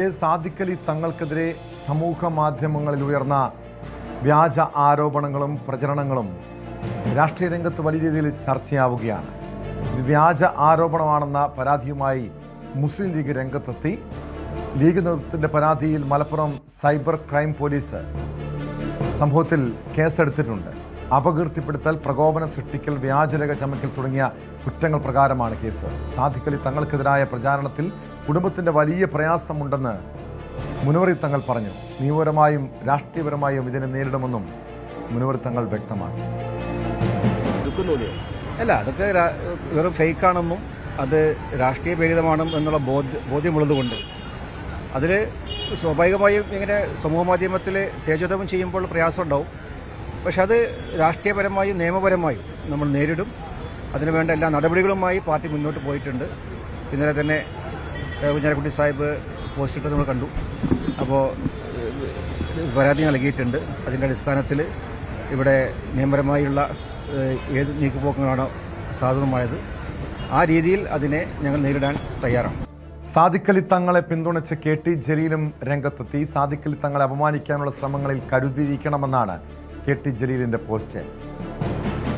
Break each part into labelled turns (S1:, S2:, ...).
S1: സാദിഖ് അലി തങ്ങൾക്കെതിരെ സമൂഹ മാധ്യമങ്ങളിൽ ഉയർന്ന വ്യാജ ആരോപണങ്ങളും പ്രചരണങ്ങളും രാഷ്ട്രീയ രംഗത്ത് വലിയ രീതിയിൽ ചർച്ചയാവുകയാണ്. ഇത് വ്യാജ ആരോപണമാണെന്ന പരാതിയുമായി മുസ്ലിം ലീഗ് രംഗത്തെത്തി. ലീഗ് നേതൃത്വത്തിന്റെ പരാതിയിൽ മലപ്പുറം സൈബർ ക്രൈം പോലീസ് സംഭവത്തിൽ കേസെടുത്തിട്ടുണ്ട്. അപകീർത്തിപ്പെടുത്തൽ, പ്രകോപനം സൃഷ്ടിക്കൽ, വ്യാജരേഖ ചമയ്ക്കൽ തുടങ്ങിയ കുറ്റങ്ങൾ പ്രകാരമാണ് കേസ്. സാദിഖ് അലി തങ്ങൾക്കെതിരായ പ്രചാരണത്തിൽ കുടുംബത്തിന്റെ വലിയ പ്രയാസമുണ്ടെന്ന് മുനവറി തങ്ങൾ പറഞ്ഞു. നിയമപരമായും രാഷ്ട്രീയപരമായും ഇതിനെ നേരിടുമെന്നും മുനവറി തങ്ങൾ വ്യക്തമാക്കി.
S2: അല്ല, അതൊക്കെ വെറും ഫേക്കാണെന്നും അത് രാഷ്ട്രീയ പ്രേരിതമാണ് എന്നുള്ള ബോധ്യമുള്ളതുകൊണ്ട് അതിൽ സ്വാഭാവികമായും ഇങ്ങനെ സമൂഹ മാധ്യമത്തിൽ തേജോധം ചെയ്യുമ്പോൾ പ്രയാസം ഉണ്ടാവും. പക്ഷെ അത് രാഷ്ട്രീയപരമായും നിയമപരമായും നമ്മൾ നേരിടും. അതിനുവേണ്ട എല്ലാ നടപടികളുമായി പാർട്ടി മുന്നോട്ട് പോയിട്ടുണ്ട്. ഇന്നലെ തന്നെ കുഞ്ഞാലിക്കുട്ടി സാഹിബ് പോസ്റ്റിട്ട് നമ്മൾ കണ്ടു. അപ്പോൾ പരാതി നൽകിയിട്ടുണ്ട്. അതിൻ്റെ അടിസ്ഥാനത്തിൽ ഇവിടെ നിയമപരമായുള്ള ഏത് നീക്കുപോക്കുകളാണോ സാധുതമായത് ആ രീതിയിൽ അതിനെ ഞങ്ങൾ നേരിടാൻ തയ്യാറാണ്.
S1: സാദിഖ് അലി തങ്ങളെ പിന്തുണച്ച് KT ജലീലും രംഗത്തെത്തി. സാദിഖ് അലി തങ്ങളെ അപമാനിക്കാനുള്ള ശ്രമങ്ങളിൽ കരുതിയിരിക്കണമെന്നാണ് KT ജലീലിന്റെ പോസ്റ്റ്.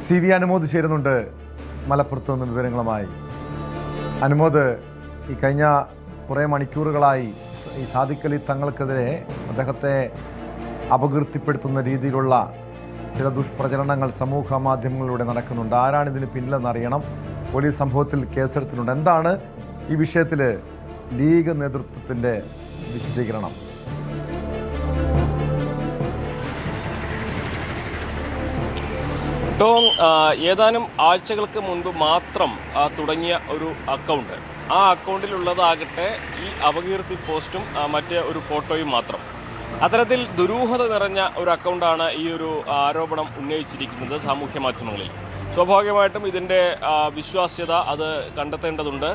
S1: CV അനുമോദ് ചേരുന്നുണ്ട് മലപ്പുറത്ത് നിന്ന് വിവരങ്ങളുമായി. അനുമോദ്, ഈ കഴിഞ്ഞ കുറേ മണിക്കൂറുകളായി ഈ സാദിഖ് അലി തങ്ങൾക്കെതിരെ അദ്ദേഹത്തെ അപകീർത്തിപ്പെടുത്തുന്ന രീതിയിലുള്ള ചില ദുഷ്പ്രചരണങ്ങൾ സമൂഹ മാധ്യമങ്ങളിലൂടെ നടക്കുന്നുണ്ട്. ആരാണ് ഇതിന് പിന്നിലെന്നറിയണം. പോലീസ് സംഭവത്തിൽ കേസെടുത്തിട്ടുണ്ട്. എന്താണ് ഈ വിഷയത്തിൽ ലീഗ് നേതൃത്വത്തിന്റെ വിശദീകരണം?
S3: ഏതാനും ആഴ്ചകൾക്ക് മുൻപ് മാത്രം തുടങ്ങിയ ഒരു അക്കൗണ്ട്, ആ അക്കൗണ്ടിലുള്ളതാകട്ടെ ഈ അപകീർത്തി പോസ്റ്റും മറ്റ് ഒരു ഫോട്ടോയും മാത്രം. അത്തരത്തിൽ ദുരൂഹത നിറഞ്ഞ ഒരു അക്കൗണ്ടാണ് ഈ ഒരു ആരോപണം ഉന്നയിച്ചിരിക്കുന്നത് സാമൂഹ്യ മാധ്യമങ്ങളിൽ. സ്വാഭാവികമായിട്ടും ഇതിൻ്റെ വിശ്വാസ്യത അത് കണ്ടെത്തേണ്ടതുണ്ട്.